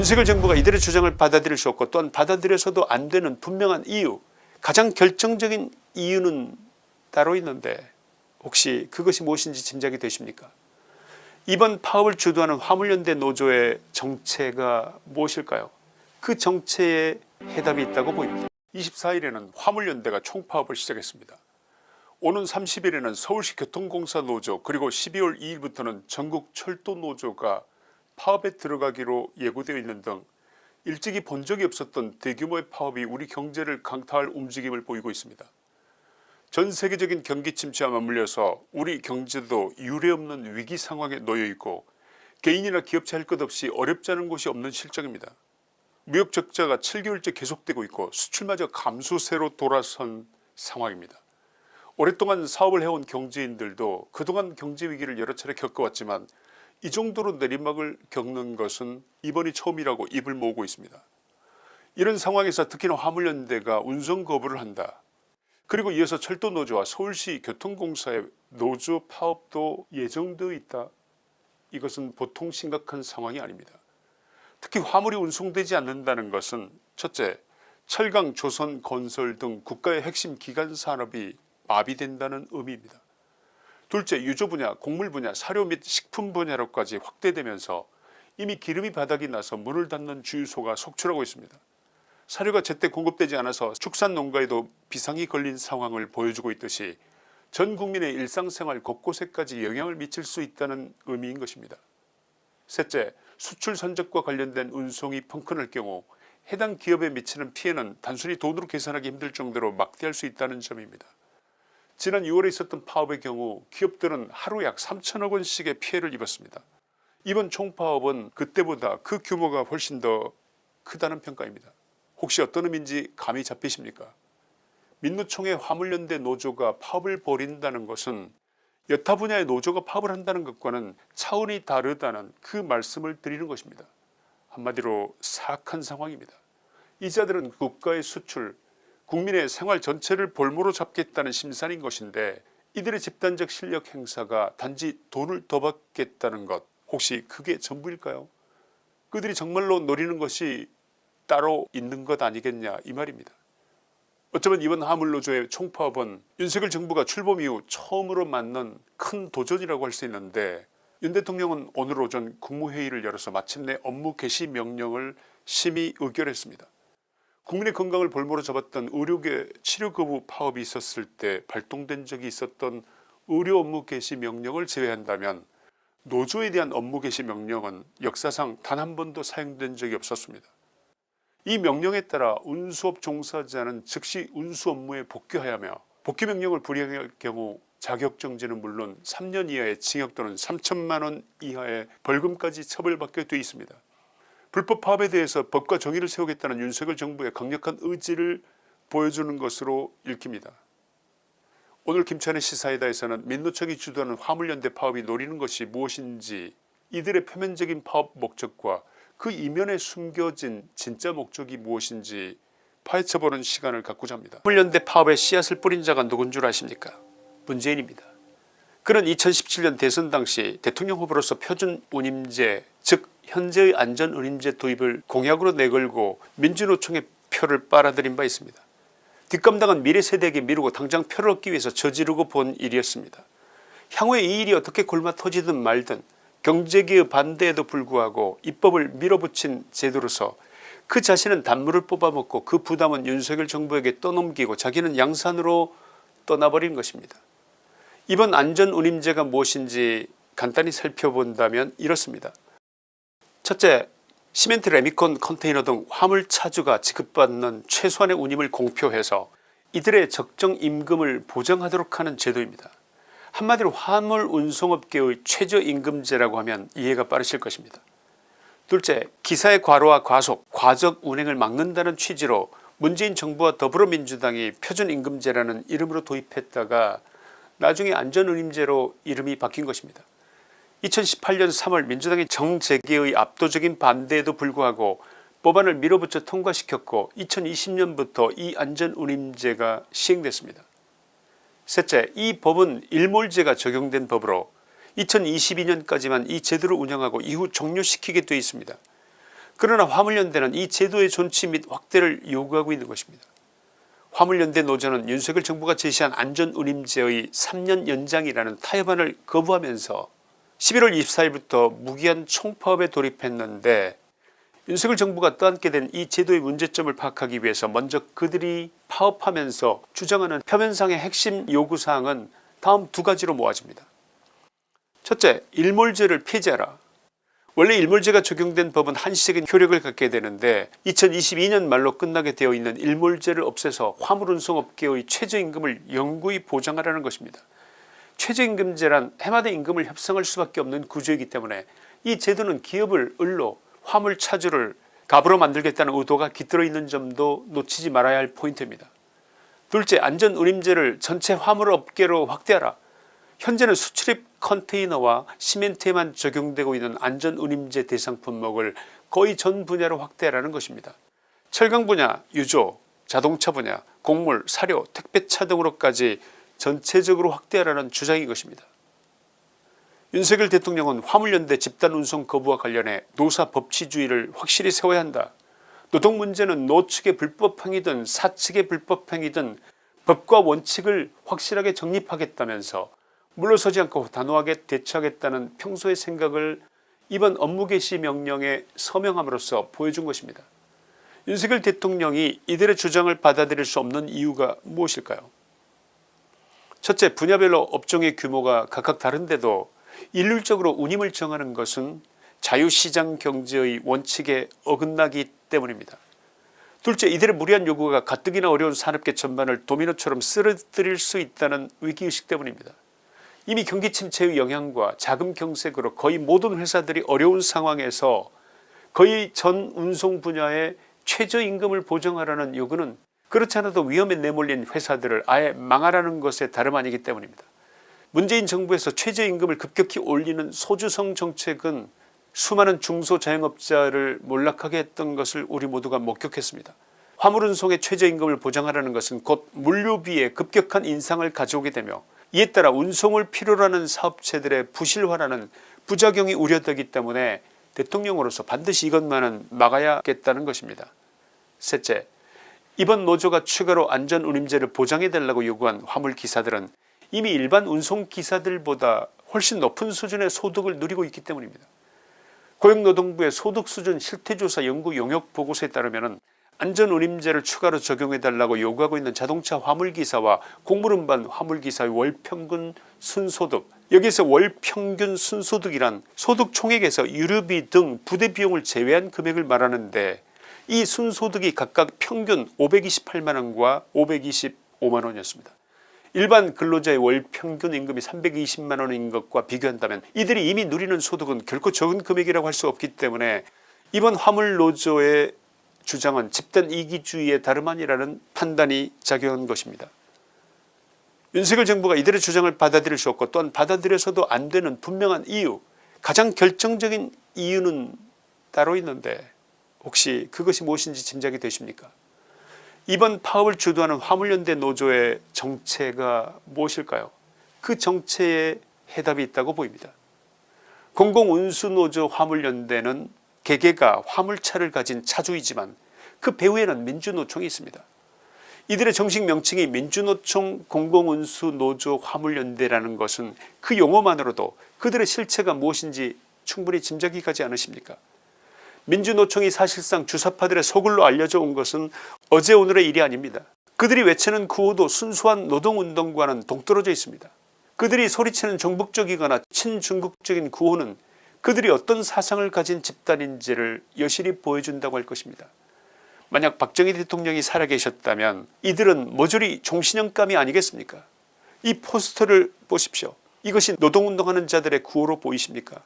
윤석열 정부가 이들의 주장을 받아들일 수 없고 또한 받아들여서도 안 되는 분명한 이유, 가장 결정적인 이유는 따로 있는데 혹시 그것이 무엇인지 짐작이 되십니까? 이번 파업을 주도하는 화물연대 노조의 정체가 무엇일까요? 그 정체에 해답이 있다고 보입니다. 24일에는 화물연대가 총파업을 시작했습니다. 오는 30일에는 서울시 교통공사 노조 그리고 12월 2일부터는 전국 철도 노조가 파업에 들어가기로 예고되어 있는 등 일찍이 본 적이 없었던 대규모의 파업이 우리 경제를 강타할 움직임을 보이고 있습니다. 전 세계적인 경기 침체와 맞물려서 우리 경제도 유례없는 위기 상황에 놓여 있고 개인이나 기업체 할 것 없이 어렵지 않은 곳이 없는 실정입니다. 무역 적자가 7개월째 계속되고 있고 수출마저 감소세로 돌아선 상황입니다. 오랫동안 사업을 해온 경제인들도 그동안 경제 위기를 여러 차례 겪어왔지만 이 정도로 내리막을 겪는 것은 이번이 처음이라고 입을 모으고 있습니다. 이런 상황에서 특히나 화물연대가 운송 거부를 한다. 그리고 이어서 철도노조와 서울시 교통공사의 노조 파업도 예정되어 있다. 이것은 보통 심각한 상황이 아닙니다. 특히 화물이 운송되지 않는다는 것은 첫째, 철강, 조선, 건설 등 국가의 핵심 기간 산업이 마비된다는 의미입니다. 둘째, 유조 분야, 곡물 분야, 사료 및 식품 분야로까지 확대되면서 이미 기름이 바닥이 나서 문을 닫는 주유소가 속출하고 있습니다. 사료가 제때 공급되지 않아서 축산 농가에도 비상이 걸린 상황을 보여주고 있듯이 전 국민의 일상생활 곳곳에까지 영향을 미칠 수 있다는 의미인 것입니다. 셋째, 수출 선적과 관련된 운송이 펑크날 경우 해당 기업에 미치는 피해는 단순히 돈으로 계산하기 힘들 정도로 막대할 수 있다는 점입니다. 지난 6월에 있었던 파업의 경우 기업들은 하루 약 3천억 원씩의 피해를 입었습니다. 이번 총파업은 그때보다 그 규모가 훨씬 더 크다는 평가입니다. 혹시 어떤 의미인지 감이 잡히십니까? 민노총의 화물연대 노조가 파업을 벌인다는 것은 여타 분야의 노조가 파업을 한다는 것과는 차원이 다르다는 그 말씀을 드리는 것입니다. 한마디로 사악한 상황입니다. 이 자들은 국가의 수출, 국민의 생활 전체를 볼모로 잡겠다는 심산인 것인데 이들의 집단적 실력 행사가 단지 돈을 더 받겠다는 것, 혹시 그게 전부일까요? 그들이 정말로 노리는 것이 따로 있는 것 아니겠냐 이 말입니다. 어쩌면 이번 화물노조의 총파업은 윤석열 정부가 출범 이후 처음으로 맞는 큰 도전이라고 할 수 있는데 윤 대통령은 오늘 오전 국무회의를 열어서 마침내 업무 개시 명령을 심의 의결했습니다. 국민의 건강을 볼모로 잡았던 의료계 치료 거부 파업이 있었을 때 발동된 적이 있었던 의료 업무 개시 명령을 제외한다면 노조에 대한 업무 개시 명령은 역사상 단 한 번도 사용된 적이 없었습니다. 이 명령에 따라 운수업 종사자는 즉시 운수 업무에 복귀해야 하며 복귀 명령을 불이행할 경우 자격정지는 물론 3년 이하의 징역 또는 3천만 원 이하의 벌금까지 처벌받게 되어 있습니다. 불법 파업에 대해서 법과 정의를 세우겠다는 윤석열 정부의 강력한 의지를 보여주는 것으로 읽힙니다. 오늘 김천의 시사이다에서는 민노총이 주도하는 화물연대 파업이 노리는 것이 무엇인지, 이들의 표면적인 파업 목적과 그 이면에 숨겨진 진짜 목적이 무엇인지 파헤쳐보는 시간을 갖고자 합니다. 화물연대 파업의 씨앗을 뿌린 자가 누군 줄 아십니까? 문재인입니다. 그는 2017년 대선 당시 대통령 후보로서 표준운임제, 즉 현재의 안전운임제 도입을 공약으로 내걸고 민주노총의 표를 빨아들인 바 있습니다. 뒷감당은 미래세대에게 미루고 당장 표를 얻기 위해서 저지르고 본 일이었습니다. 향후에 이 일이 어떻게 골마 터지든 말든 경제계의 반대에도 불구하고 입법을 밀어붙인 제도로서 그 자신은 단물을 뽑아먹고 그 부담은 윤석열 정부에게 떠넘기고 자기는 양산으로 떠나버린 것입니다. 이번 안전운임제가 무엇인지 간단히 살펴본다면 이렇습니다. 첫째, 시멘트, 레미콘, 컨테이너 등 화물 차주가 지급받는 최소한의 운임을 공표해서 이들의 적정 임금을 보장하도록 하는 제도입니다. 한마디로 화물 운송업계의 최저임금제라고 하면 이해가 빠르실 것입니다. 둘째, 기사의 과로와 과속, 과적 운행을 막는다는 취지로 문재인 정부와 더불어민주당이 표준임금제라는 이름으로 도입했다가 나중에 안전운임제로 이름이 바뀐 것입니다. 2018년 3월 민주당이 정재개의 압도적인 반대에도 불구하고 법안을 밀어붙여 통과시켰고 2020년부터 이 안전운임제가 시행됐습니다. 셋째, 이 법은 일몰제가 적용된 법으로 2022년까지만 이 제도를 운영하고 이후 종료시키게 되어 있습니다. 그러나 화물연대는 이 제도의 존치 및 확대를 요구하고 있는 것입니다. 화물연대 노조는 윤석열 정부가 제시한 안전운임제의 3년 연장이라는 타협안을 거부하면서 11월 24일부터 무기한 총파업에 돌입했는데, 윤석열 정부가 떠안게 된 이 제도의 문제점을 파악하기 위해서 먼저 그들이 파업하면서 주장하는 표면상의 핵심 요구사항은 다음 두 가지로 모아집니다. 첫째, 일몰제를 폐지하라. 원래 일몰제가 적용된 법은 한시적인 효력을 갖게 되는데 2022년 말로 끝나게 되어 있는 일몰제를 없애서 화물운송업계의 최저임금을 영구히 보장하라는 것입니다. 최저임금제란 해마다 임금을 협상할 수밖에 없는 구조이기 때문에 이 제도는 기업을 을로 화물 차주를 갑으로 만들겠다는 의도가 깃들어 있는 점도 놓치지 말아야 할 포인트입니다. 둘째, 안전운임제를 전체 화물업계로 확대하라. 현재는 수출입 컨테이너와 시멘트에만 적용되고 있는 안전운임제 대상 품목을 거의 전 분야로 확대하라는 것입니다. 철강 분야, 유조, 자동차 분야, 곡물, 사료, 택배차 등으로까지 전체적으로 확대하라는 주장인 것입니다. 윤석열 대통령은 화물연대 집단운송 거부와 관련해 노사 법치주의를 확실히 세워야 한다. 노동 문제는 노측의 불법행위든 사측의 불법행위든 법과 원칙을 확실하게 정립하겠다면서 물러서지 않고 단호하게 대처하겠다는 평소의 생각을 이번 업무 개시 명령에 서명함으로써 보여준 것입니다. 윤석열 대통령이 이들의 주장을 받아들일 수 없는 이유가 무엇일까요? 첫째, 분야별로 업종의 규모가 각각 다른데도 일률적으로 운임을 정하는 것은 자유시장 경제의 원칙에 어긋나기 때문입니다. 둘째, 이들의 무리한 요구가 가뜩이나 어려운 산업계 전반을 도미노처럼 쓰러뜨릴 수 있다는 위기의식 때문입니다. 이미 경기 침체의 영향과 자금 경색으로 거의 모든 회사들이 어려운 상황에서 거의 전 운송 분야의 최저임금을 보정하라는 요구는 그렇지 않아도 위험에 내몰린 회사들을 아예 망하라는 것에 다름 아니기 때문입니다. 문재인 정부에서 최저임금을 급격히 올리는 소주성 정책은 수많은 중소자영업자를 몰락하게 했던 것을 우리 모두가 목격했습니다. 화물운송의 최저임금을 보장하라는 것은 곧 물류비의 급격한 인상을 가져오게 되며 이에 따라 운송을 필요로 하는 사업체들의 부실화라는 부작용이 우려되기 때문에 대통령으로서 반드시 이것만은 막아야겠다는 것입니다. 셋째, 이번 노조가 추가로 안전운임제를 보장해달라고 요구한 화물기사들은 이미 일반 운송기사들보다 훨씬 높은 수준의 소득을 누리고 있기 때문입니다. 고용노동부의 소득수준 실태조사 연구 용역 보고서에 따르면 안전운임제를 추가로 적용해달라고 요구하고 있는 자동차 화물기사와 곡물운반 화물기사의 월평균 순소득, 여기서 월평균 순소득이란 소득 총액에서 유류비 등 부대비용을 제외한 금액을 말하는데 이 순소득이 각각 평균 528만원과 525만원이었습니다. 일반 근로자의 월평균 임금이 320만원인 것과 비교한다면 이들이 이미 누리는 소득은 결코 적은 금액이라고 할 수 없기 때문에 이번 화물노조의 주장은 집단 이기주의에 다름 아니라는 판단이 작용한 것입니다. 윤석열 정부가 이들의 주장을 받아들일 수 없고 또한 받아들여서도 안 되는 분명한 이유, 가장 결정적인 이유는 따로 있는데 혹시 그것이 무엇인지 짐작이 되십니까? 이번 파업을 주도하는 화물연대 노조의 정체가 무엇일까요? 그 정체에 해답이 있다고 보입니다. 공공운수노조 화물연대는 개개가 화물차를 가진 차주이지만 그 배후에는 민주노총이 있습니다. 이들의 정식 명칭이 민주노총 공공운수노조 화물연대라는 것은 그 용어만으로도 그들의 실체가 무엇인지 충분히 짐작이 가지 않으십니까? 민주노총이 사실상 주사파들의 소굴로 알려져 온 것은 어제 오늘의 일이 아닙니다. 그들이 외치는 구호도 순수한 노동운동과는 동떨어져 있습니다. 그들이 소리치는 종북적이거나 친중국적인 구호는 그들이 어떤 사상을 가진 집단인지를 여실히 보여준다고 할 것입니다. 만약 박정희 대통령이 살아계셨다면 이들은 모조리 종신형감이 아니겠습니까? 이 포스터를 보십시오. 이것이 노동운동하는 자들의 구호로 보이십니까?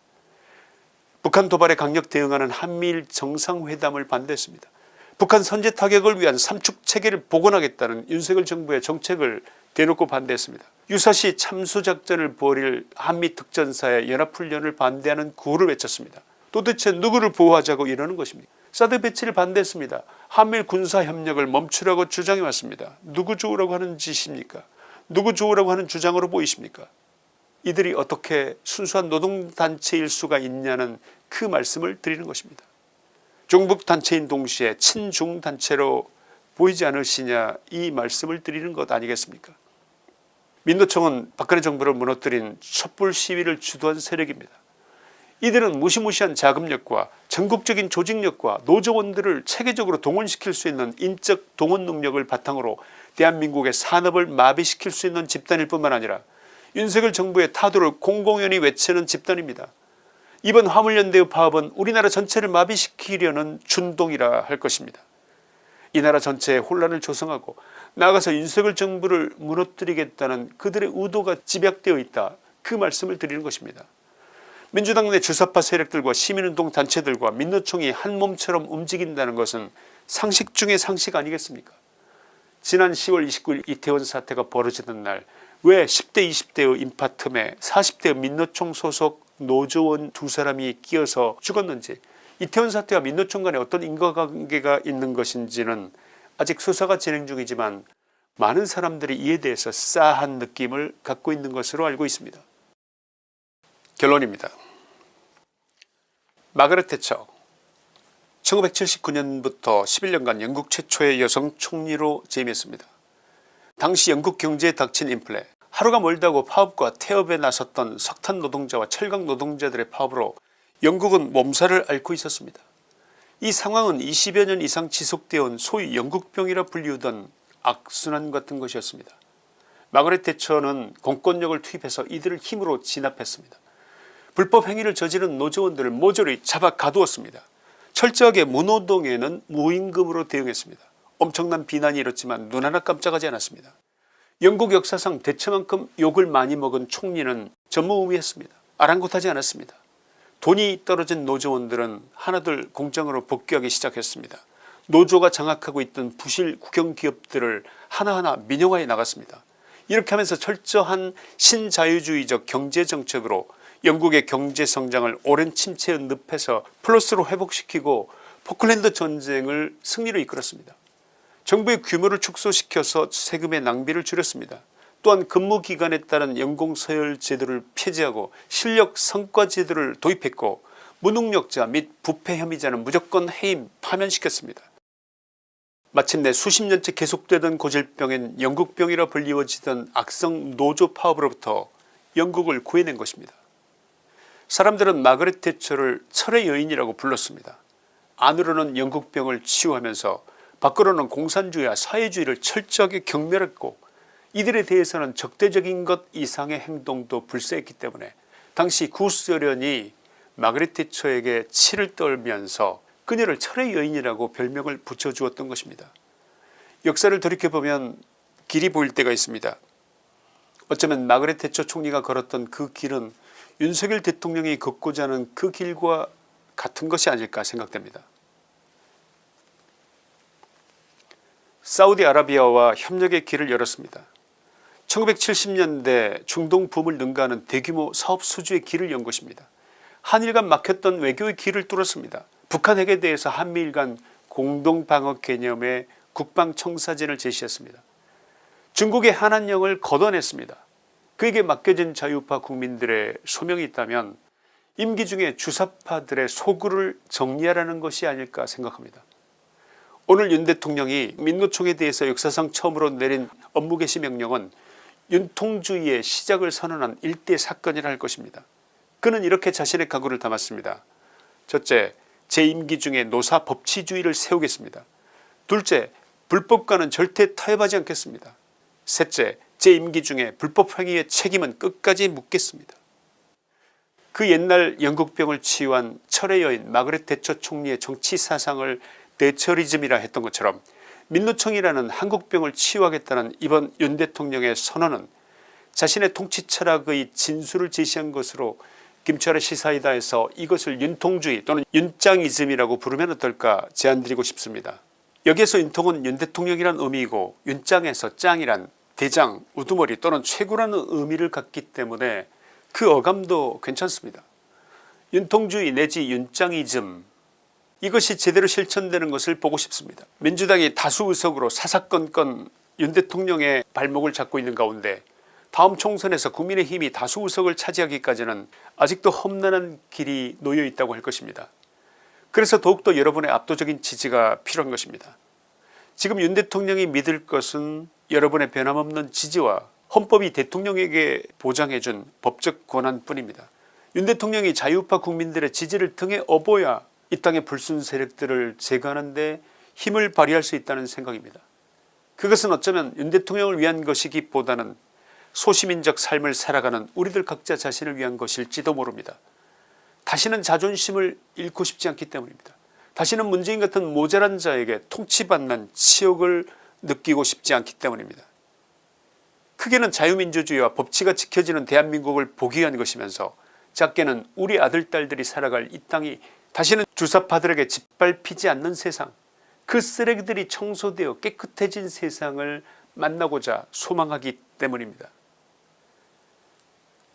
북한 도발에 강력 대응하는 한미일 정상회담을 반대했습니다. 북한 선제 타격을 위한 삼축체계를 복원하겠다는 윤석열 정부의 정책을 대놓고 반대했습니다. 유사시 참수작전을 벌일 한미특전사의 연합훈련을 반대하는 구호를 외쳤습니다. 도대체 누구를 보호하자고 이러는 것입니까? 사드 배치를 반대했습니다. 한미일 군사협력을 멈추라고 주장해왔습니다. 누구 좋으라고 하는 짓입니까? 누구 좋으라고 하는 주장으로 보이십니까? 이들이 어떻게 순수한 노동단체일 수가 있냐는 그 말씀을 드리는 것입니다. 종북 단체인 동시에 친중 단체로 보이지 않으시냐 이 말씀을 드리는 것 아니겠습니까? 민노총은 박근혜 정부를 무너뜨린 촛불 시위를 주도한 세력입니다. 이들은 무시무시한 자금력과 전국적인 조직력과 노조원들을 체계적으로 동원시킬 수 있는 인적 동원 능력을 바탕으로 대한민국의 산업을 마비시킬 수 있는 집단일 뿐만 아니라 윤석열 정부의 타도를 공공연히 외치는 집단입니다. 이번 화물연대의 파업은 우리나라 전체를 마비시키려는 준동이라 할 것입니다. 이 나라 전체에 혼란을 조성하고 나아가서 윤석열 정부를 무너뜨리겠다는 그들의 의도가 집약되어 있다, 그 말씀을 드리는 것입니다. 민주당 내 주사파 세력들과 시민운동 단체들과 민노총이 한 몸처럼 움직인다는 것은 상식 중의 상식 아니겠습니까? 지난 10월 29일 이태원 사태가 벌어지던 날 왜 10대 20대의 인파 틈에 40대의 민노총 소속 노조원 두 사람이 끼어서 죽었는지, 이태원 사태와 민노총 간에 어떤 인과관계가 있는 것인지는 아직 수사가 진행 중이지만 많은 사람들이 이에 대해서 싸한 느낌을 갖고 있는 것으로 알고 있습니다. 결론입니다. 마가렛 태처 1979년부터 11년간 영국 최초의 여성 총리로 재임했습니다. 당시 영국 경제에 닥친 인플레, 하루가 멀다고 파업과 태업에 나섰던 석탄 노동자와 철강 노동자들의 파업으로 영국은 몸살을 앓고 있었습니다. 이 상황은 20여 년 이상 지속되어 온 소위 영국병이라 불리우던 악순환 같은 것이었습니다. 마가렛 태처는 공권력을 투입해서 이들을 힘으로 진압했습니다. 불법 행위를 저지른 노조원들을 모조리 잡아 가두었습니다. 철저하게 무노동에는 무임금으로 대응했습니다. 엄청난 비난이 일었지만 눈 하나 깜짝하지 않았습니다. 영국 역사상 대처만큼 욕을 많이 먹은 총리는 전무후무했습니다. 아랑곳하지 않았습니다. 돈이 떨어진 노조원들은 하나둘 공장으로 복귀하기 시작했습니다. 노조가 장악하고 있던 부실 국영기업들을 하나하나 민영화해 나갔습니다. 이렇게 하면서 철저한 신자유주의적 경제정책으로 영국의 경제성장을 오랜 침체의 늪에서 플러스로 회복시키고 포클랜드 전쟁을 승리로 이끌었습니다. 정부의 규모를 축소시켜서 세금의 낭비를 줄였습니다. 또한 근무기간에 따른 연공서열 제도를 폐지하고 실력 성과 제도를 도입했고 무능력자 및 부패 혐의자는 무조건 해임 파면시켰습니다. 마침내 수십 년째 계속되던 고질병인 영국병이라 불리워지던 악성 노조 파업으로부터 영국을 구해낸 것입니다. 사람들은 마가렛 태처를 철의 여인이라고 불렀습니다. 안으로는 영국병을 치유하면서 밖으로는 공산주의와 사회주의를 철저하게 경멸했고 이들에 대해서는 적대적인 것 이상의 행동도 불사했기 때문에 당시 구소련이 마가렛 태처에게 치를 떨면서 그녀를 철의 여인이라고 별명을 붙여주었던 것입니다. 역사를 돌이켜보면 길이 보일 때가 있습니다. 어쩌면 마가렛 태처 총리가 걸었던 그 길은 윤석열 대통령이 걷고자 하는 그 길과 같은 것이 아닐까 생각됩니다. 사우디아라비아와 협력의 길을 열었습니다. 1970년대 중동 붐을 능가하는 대규모 사업 수주의 길을 연 것입니다. 한일 간 막혔던 외교의 길을 뚫었습니다. 북한 핵에 대해서 한미일 간 공동방어 개념의 국방청사진을 제시했습니다. 중국의 한한령을 걷어냈습니다. 그에게 맡겨진 자유파 국민들의 소명이 있다면 임기 중에 주사파들의 소굴을 정리하라는 것이 아닐까 생각합니다. 오늘 윤 대통령이 민노총에 대해서 역사상 처음으로 내린 업무 개시 명령은 윤통주의의 시작을 선언한 일대 사건이라 할 것입니다. 그는 이렇게 자신의 각오를 담았습니다. 첫째, 제 임기 중에 노사 법치주의를 세우겠습니다. 둘째, 불법과는 절대 타협하지 않겠습니다. 셋째, 제 임기 중에 불법 행위의 책임은 끝까지 묻겠습니다. 그 옛날 영국병을 치유한 철의 여인 마가렛 태처 총리의 정치 사상을 대처리즘이라 했던 것처럼 민노총이라는 한국병을 치유하겠다는 이번 윤 대통령의 선언은 자신의 통치 철학의 진수를 제시한 것으로 김철의 시사이다에서 이것을 윤통주의 또는 윤짱이즘이라고 부르면 어떨까 제안드리고 싶습니다. 여기에서 윤통은 윤 대통령이란 의미이고 윤짱에서 짱이란 대장, 우두머리 또는 최고라는 의미를 갖기 때문에 그 어감도 괜찮습니다. 윤통주의 내지 윤짱이즘, 이것이 제대로 실천되는 것을 보고 싶습니다. 민주당이 다수 의석으로 사사건건 윤 대통령의 발목을 잡고 있는 가운데 다음 총선에서 국민의힘이 다수 의석을 차지하기까지는 아직도 험난한 길이 놓여 있다고 할 것입니다. 그래서 더욱더 여러분의 압도적인 지지가 필요한 것입니다. 지금 윤 대통령이 믿을 것은 여러분의 변함없는 지지와 헌법이 대통령에게 보장해준 법적 권한뿐입니다. 윤 대통령이 자유우파 국민들의 지지를 등에 업어야 이 땅의 불순 세력들을 제거하는 데 힘을 발휘할 수 있다는 생각입니다. 그것은 어쩌면 윤 대통령을 위한 것이기보다는 소시민적 삶을 살아가는 우리들 각자 자신을 위한 것일지도 모릅니다. 다시는 자존심을 잃고 싶지 않기 때문입니다. 다시는 문재인 같은 모자란 자에게 통치받는 치욕을 느끼고 싶지 않기 때문입니다. 크게는 자유민주주의와 법치가 지켜지는 대한민국을 보기 위한 것이면서 작게는 우리 아들 딸들이 살아갈 이 땅이 다시는 주사파들에게 짓밟히지 않는 세상, 그 쓰레기들이 청소되어 깨끗해진 세상을 만나고자 소망하기 때문입니다.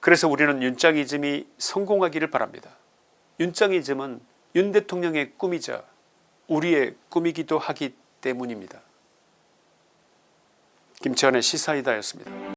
그래서 우리는 윤짱이즘이 성공하기를 바랍니다. 윤짱이즘은 윤 대통령의 꿈이자 우리의 꿈이기도 하기 때문입니다. 김치환의 시사이다였습니다.